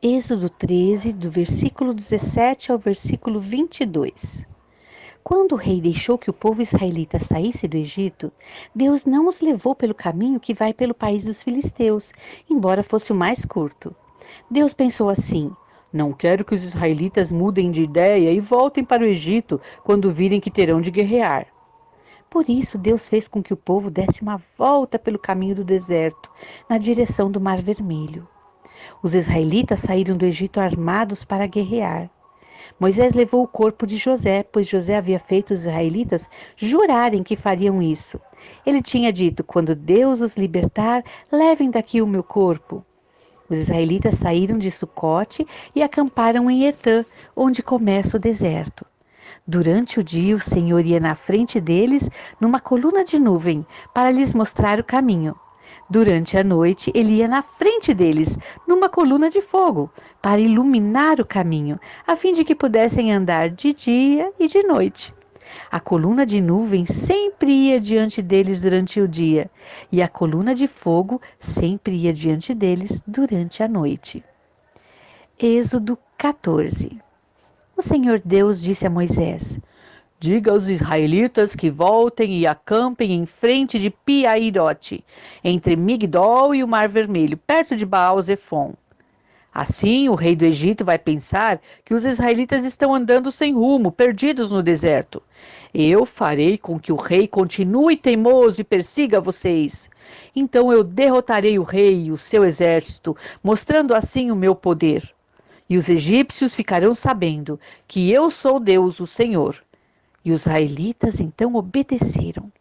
Êxodo 13, do versículo 17 ao versículo 22. Quando o rei deixou que o povo israelita saísse do Egito, Deus não os levou pelo caminho que vai pelo país dos filisteus, embora fosse o mais curto. Deus pensou assim: não quero que os israelitas mudem de ideia e voltem para o Egito quando virem que terão de guerrear. Por isso, Deus fez com que o povo desse uma volta pelo caminho do deserto, na direção do Mar Vermelho. Os israelitas saíram do Egito armados para guerrear. Moisés levou o corpo de José, pois José havia feito os israelitas jurarem que fariam isso. Ele tinha dito: quando Deus os libertar, levem daqui o meu corpo. Os israelitas saíram de Sucote e acamparam em Etã, onde começa o deserto. Durante o dia, o Senhor ia na frente deles numa coluna de nuvem para lhes mostrar o caminho. Durante a noite, ele ia na frente deles numa coluna de fogo para iluminar o caminho, a fim de que pudessem andar de dia e de noite. A coluna de nuvem sempre ia diante deles durante o dia, e a coluna de fogo sempre ia diante deles durante a noite. Êxodo 14. O Senhor Deus disse a Moisés: diga aos israelitas que voltem e acampem em frente de Pi-Hahirote, entre Migdol e o Mar Vermelho, perto de Baal-Zefon. Assim, o rei do Egito vai pensar que os israelitas estão andando sem rumo, perdidos no deserto. Eu farei com que o rei continue teimoso e persiga vocês. Então eu derrotarei o rei e o seu exército, mostrando assim o meu poder. E os egípcios ficarão sabendo que eu sou Deus, o Senhor. E os israelitas então obedeceram.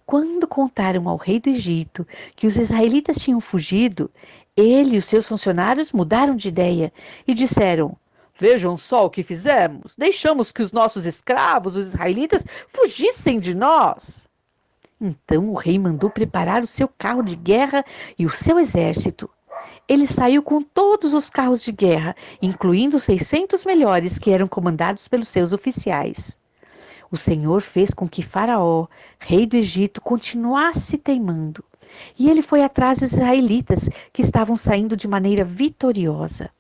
Quando contaram ao rei do Egito que os israelitas tinham fugido, ele e os seus funcionários mudaram de ideia e disseram: vejam só o que fizemos. Deixamos que os nossos escravos, os israelitas, fugissem de nós. Então o rei mandou preparar o seu carro de guerra e o seu exército. Ele saiu com todos os carros de guerra, incluindo os 600 melhores que eram comandados pelos seus oficiais. O Senhor fez com que Faraó, rei do Egito, continuasse teimando. E ele foi atrás dos israelitas, que estavam saindo de maneira vitoriosa.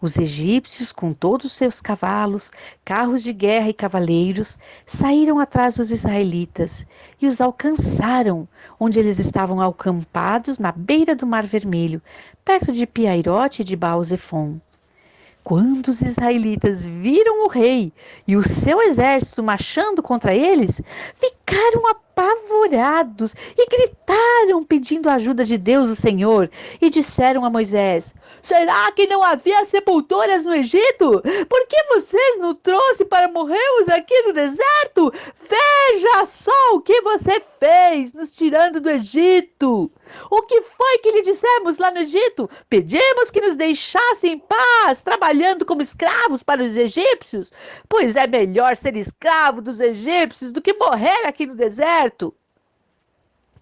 Os egípcios, com todos os seus cavalos, carros de guerra e cavaleiros, saíram atrás dos israelitas e os alcançaram, onde eles estavam acampados na beira do Mar Vermelho, perto de Pi-Hahirote e de Baal-Zefon. Quando os israelitas viram o rei e o seu exército marchando contra eles, ficaram apavorados e gritaram pedindo a ajuda de Deus, o Senhor, e disseram a Moisés: será que não havia sepulturas no Egito? Por que vocês nos trouxe para morrermos aqui no deserto? Veja só o que você fez, nos tirando do Egito. O que foi que lhe dissemos lá no Egito? Pedimos que nos deixasse em paz, trabalhando como escravos para os egípcios? Pois é melhor ser escravo dos egípcios do que morrer aqui no deserto.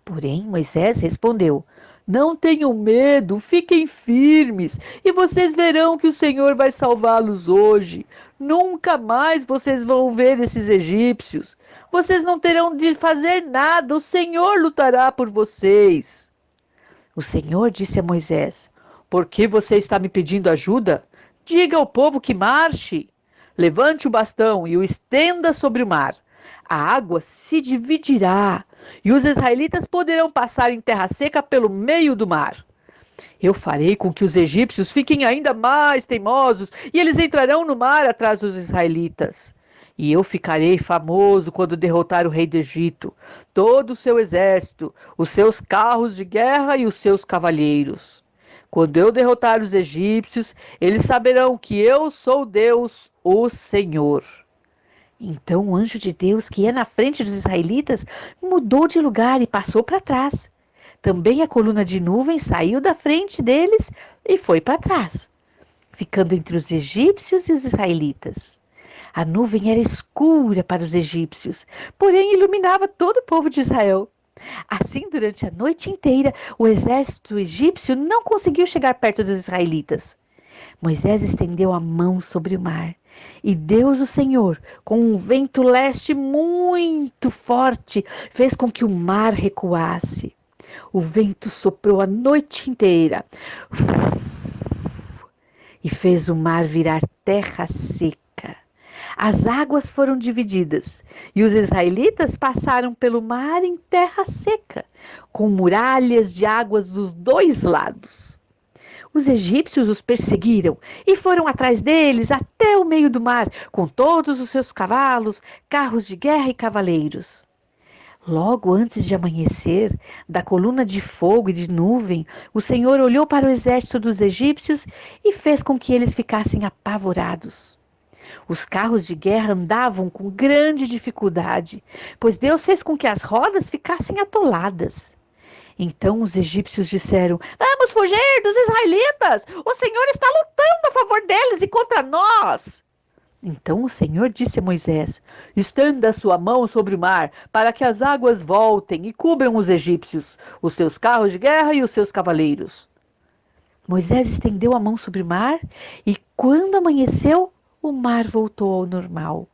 Porém, Moisés respondeu: não tenham medo, fiquem firmes, e vocês verão que o Senhor vai salvá-los hoje. Nunca mais vocês vão ver esses egípcios. Vocês não terão de fazer nada, o Senhor lutará por vocês. O Senhor disse a Moisés: por que você está me pedindo ajuda? Diga ao povo que marche. Levante o bastão e o estenda sobre o mar. A água se dividirá e os israelitas poderão passar em terra seca pelo meio do mar. Eu farei com que os egípcios fiquem ainda mais teimosos e eles entrarão no mar atrás dos israelitas. E eu ficarei famoso quando derrotar o rei do Egito, todo o seu exército, os seus carros de guerra e os seus cavalheiros. Quando eu derrotar os egípcios, eles saberão que eu sou Deus, o Senhor. Então o anjo de Deus, que ia na frente dos israelitas, mudou de lugar e passou para trás. Também a coluna de nuvem saiu da frente deles e foi para trás, ficando entre os egípcios e os israelitas. A nuvem era escura para os egípcios, porém iluminava todo o povo de Israel. Assim, durante a noite inteira, o exército egípcio não conseguiu chegar perto dos israelitas. Moisés estendeu a mão sobre o mar, e Deus, o Senhor, com um vento leste muito forte, fez com que o mar recuasse. O vento soprou a noite inteira e fez o mar virar terra seca. As águas foram divididas e os israelitas passaram pelo mar em terra seca, com muralhas de águas dos dois lados. Os egípcios os perseguiram e foram atrás deles até o meio do mar, com todos os seus cavalos, carros de guerra e cavaleiros. Logo antes de amanhecer, da coluna de fogo e de nuvem, o Senhor olhou para o exército dos egípcios e fez com que eles ficassem apavorados. Os carros de guerra andavam com grande dificuldade, pois Deus fez com que as rodas ficassem atoladas. Então os egípcios disseram: Vamos fugir dos israelitas! O Senhor está lutando a favor deles e contra nós! Então o Senhor disse a Moisés: Estenda a sua mão sobre o mar, para que as águas voltem e cubram os egípcios, os seus carros de guerra e os seus cavaleiros. Moisés estendeu a mão sobre o mar e, quando amanheceu, o mar voltou ao normal.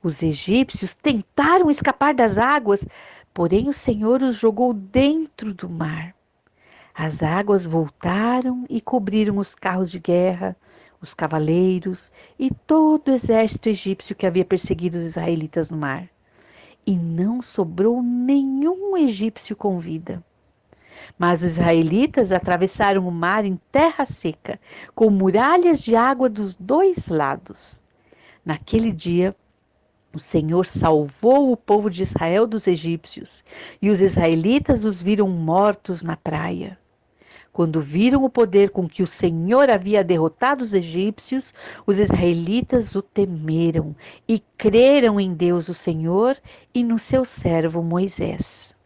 Os egípcios tentaram escapar das águas, porém o Senhor os jogou dentro do mar. As águas voltaram e cobriram os carros de guerra, os cavaleiros e todo o exército egípcio que havia perseguido os israelitas no mar. E não sobrou nenhum egípcio com vida. Mas os israelitas atravessaram o mar em terra seca, com muralhas de água dos dois lados. Naquele dia, o Senhor salvou o povo de Israel dos egípcios, e os israelitas os viram mortos na praia. Quando viram o poder com que o Senhor havia derrotado os egípcios, os israelitas o temeram e creram em Deus, o Senhor, e no seu servo Moisés.